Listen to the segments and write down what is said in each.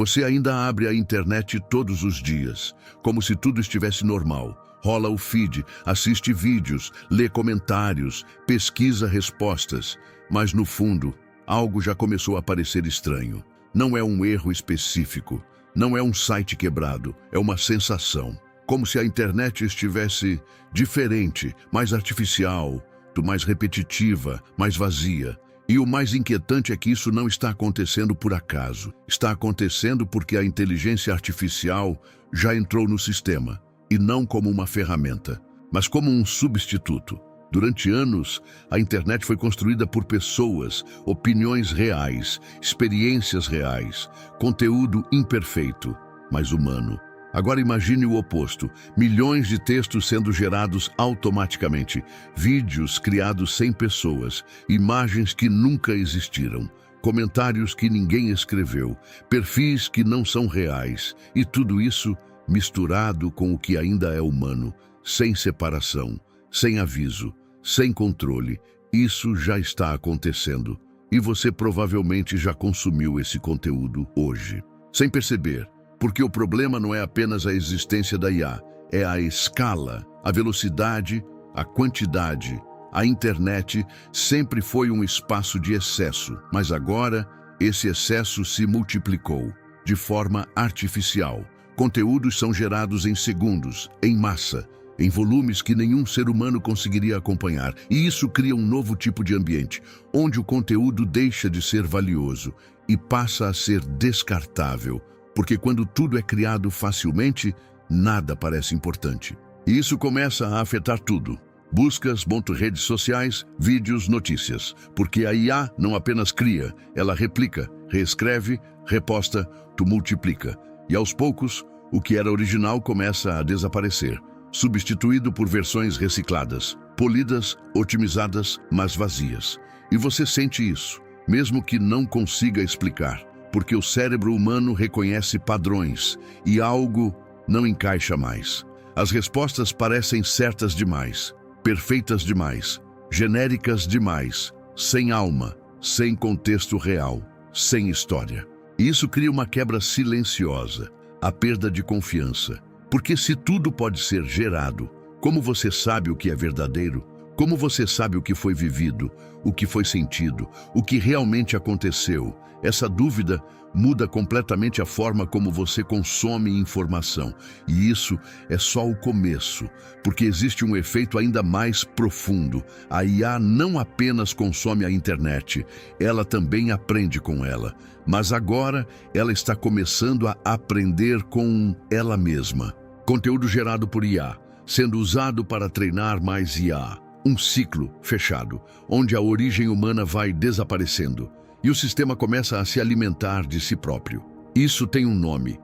Você ainda abre a internet todos os dias, como se tudo estivesse normal. Rola o feed, assiste vídeos, lê comentários, pesquisa respostas. Mas no fundo, algo já começou a parecer estranho. Não é um erro específico, não é um site quebrado, é uma sensação. Como se a internet estivesse diferente, mais artificial, mais repetitiva, mais vazia. E o mais inquietante é que isso não está acontecendo por acaso. Está acontecendo porque a inteligência artificial já entrou no sistema, e não como uma ferramenta, mas como um substituto. Durante anos, a internet foi construída por pessoas, opiniões reais, experiências reais, conteúdo imperfeito, mas humano. Agora imagine o oposto, milhões de textos sendo gerados automaticamente, vídeos criados sem pessoas, imagens que nunca existiram, comentários que ninguém escreveu, perfis que não são reais, e tudo isso misturado com o que ainda é humano, sem separação, sem aviso, sem controle. Isso já está acontecendo, e você provavelmente já consumiu esse conteúdo hoje, sem perceber. Porque o problema não é apenas a existência da IA, é a escala, a velocidade, a quantidade. A internet sempre foi um espaço de excesso, mas agora esse excesso se multiplicou de forma artificial. Conteúdos são gerados em segundos, em massa, em volumes que nenhum ser humano conseguiria acompanhar. E isso cria um novo tipo de ambiente, onde o conteúdo deixa de ser valioso e passa a ser descartável. Porque quando tudo é criado facilmente, nada parece importante. E isso começa a afetar tudo. Buscas, redes sociais, vídeos, notícias. Porque a IA não apenas cria, ela replica, reescreve, reposta, multiplica. E aos poucos, o que era original começa a desaparecer, substituído por versões recicladas, polidas, otimizadas, mas vazias. E você sente isso, mesmo que não consiga explicar. Porque o cérebro humano reconhece padrões e algo não encaixa mais. As respostas parecem certas demais, perfeitas demais, genéricas demais, sem alma, sem contexto real, sem história. E isso cria uma quebra silenciosa, a perda de confiança. Porque se tudo pode ser gerado, como você sabe o que é verdadeiro? Como você sabe o que foi vivido, o que foi sentido, o que realmente aconteceu? Essa dúvida muda completamente a forma como você consome informação. E isso é só o começo, porque existe um efeito ainda mais profundo. A IA não apenas consome a internet, ela também aprende com ela. Mas agora ela está começando a aprender com ela mesma. Conteúdo gerado por IA, sendo usado para treinar mais IA. Um ciclo fechado, onde a origem humana vai desaparecendo. E o sistema começa a se alimentar de si próprio. Isso tem um nome,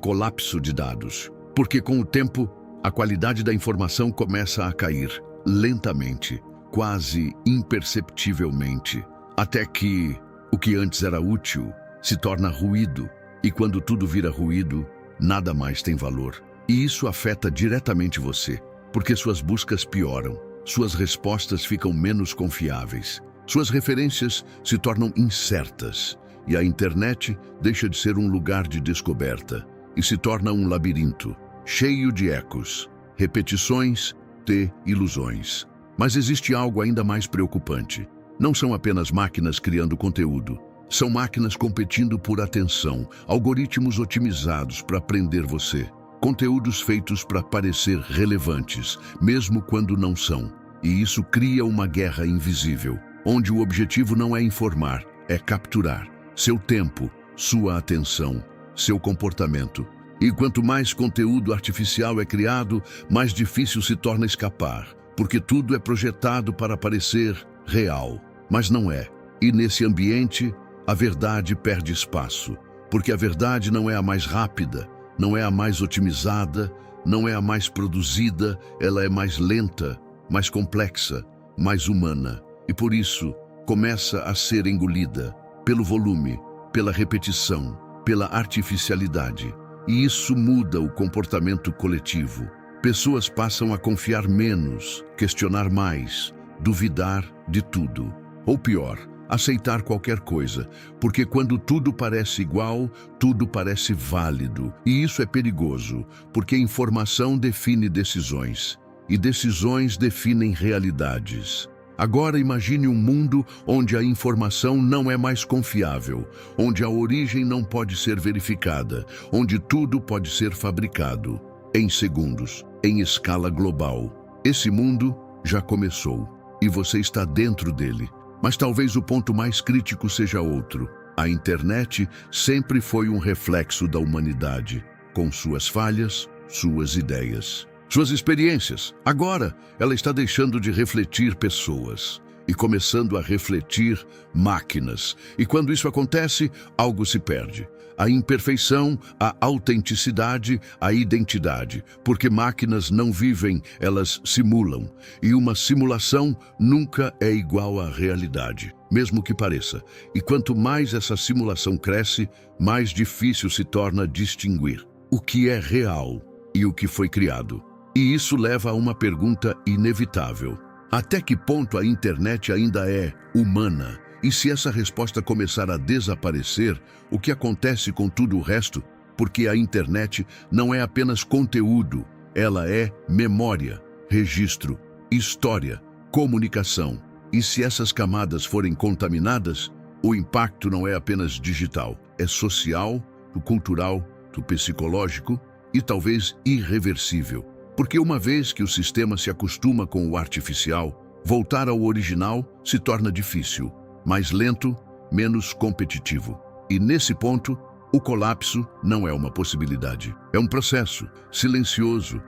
colapso de dados. Porque com o tempo, a qualidade da informação começa a cair, lentamente, quase imperceptivelmente, até que o que antes era útil se torna ruído. E quando tudo vira ruído, nada mais tem valor. E isso afeta diretamente você, porque suas buscas pioram, suas respostas ficam menos confiáveis. Suas referências se tornam incertas e a internet deixa de ser um lugar de descoberta e se torna um labirinto, cheio de ecos, repetições e ilusões. Mas existe algo ainda mais preocupante. Não são apenas máquinas criando conteúdo, são máquinas competindo por atenção, algoritmos otimizados para prender você, conteúdos feitos para parecer relevantes, mesmo quando não são. E isso cria uma guerra invisível, onde o objetivo não é informar, é capturar seu tempo, sua atenção, seu comportamento. E quanto mais conteúdo artificial é criado, mais difícil se torna escapar, porque tudo é projetado para parecer real, mas não é. E nesse ambiente, a verdade perde espaço, porque a verdade não é a mais rápida, não é a mais otimizada, não é a mais produzida, ela é mais lenta, mais complexa, mais humana. E por isso, começa a ser engolida pelo volume, pela repetição, pela artificialidade. E isso muda o comportamento coletivo. Pessoas passam a confiar menos, questionar mais, duvidar de tudo. Ou pior, aceitar qualquer coisa, porque quando tudo parece igual, tudo parece válido. E isso é perigoso, porque informação define decisões, e decisões definem realidades. Agora imagine um mundo onde a informação não é mais confiável, onde a origem não pode ser verificada, onde tudo pode ser fabricado em segundos, em escala global. Esse mundo já começou e você está dentro dele. Mas talvez o ponto mais crítico seja outro. A internet sempre foi um reflexo da humanidade, com suas falhas, suas ideias, suas experiências. Agora, ela está deixando de refletir pessoas e começando a refletir máquinas. E quando isso acontece, algo se perde. A imperfeição, a autenticidade, a identidade. Porque máquinas não vivem, elas simulam. E uma simulação nunca é igual à realidade, mesmo que pareça. E quanto mais essa simulação cresce, mais difícil se torna distinguir o que é real e o que foi criado. E isso leva a uma pergunta inevitável. Até que ponto a internet ainda é humana? E se essa resposta começar a desaparecer, o que acontece com tudo o resto? Porque a internet não é apenas conteúdo, ela é memória, registro, história, comunicação. E se essas camadas forem contaminadas, o impacto não é apenas digital, é social, cultural, psicológico e talvez irreversível. Porque uma vez que o sistema se acostuma com o artificial, voltar ao original se torna difícil, mais lento, menos competitivo. E nesse ponto, o colapso não é uma possibilidade. É um processo silencioso,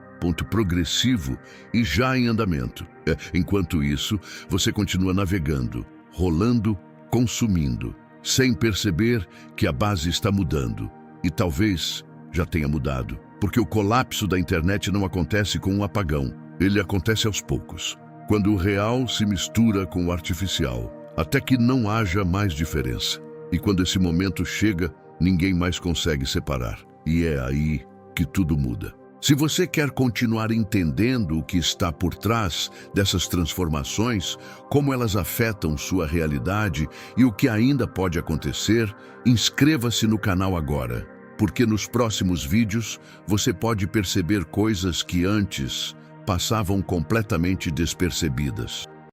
progressivo e já em andamento. Enquanto isso, você continua navegando, rolando, consumindo, sem perceber que a base está mudando. E talvez já tenha mudado. Porque o colapso da internet não acontece com um apagão. Ele acontece aos poucos, quando o real se mistura com o artificial, até que não haja mais diferença. E quando esse momento chega, ninguém mais consegue separar. E é aí que tudo muda. Se você quer continuar entendendo o que está por trás dessas transformações, como elas afetam sua realidade e o que ainda pode acontecer, inscreva-se no canal agora. Porque nos próximos vídeos você pode perceber coisas que antes passavam completamente despercebidas.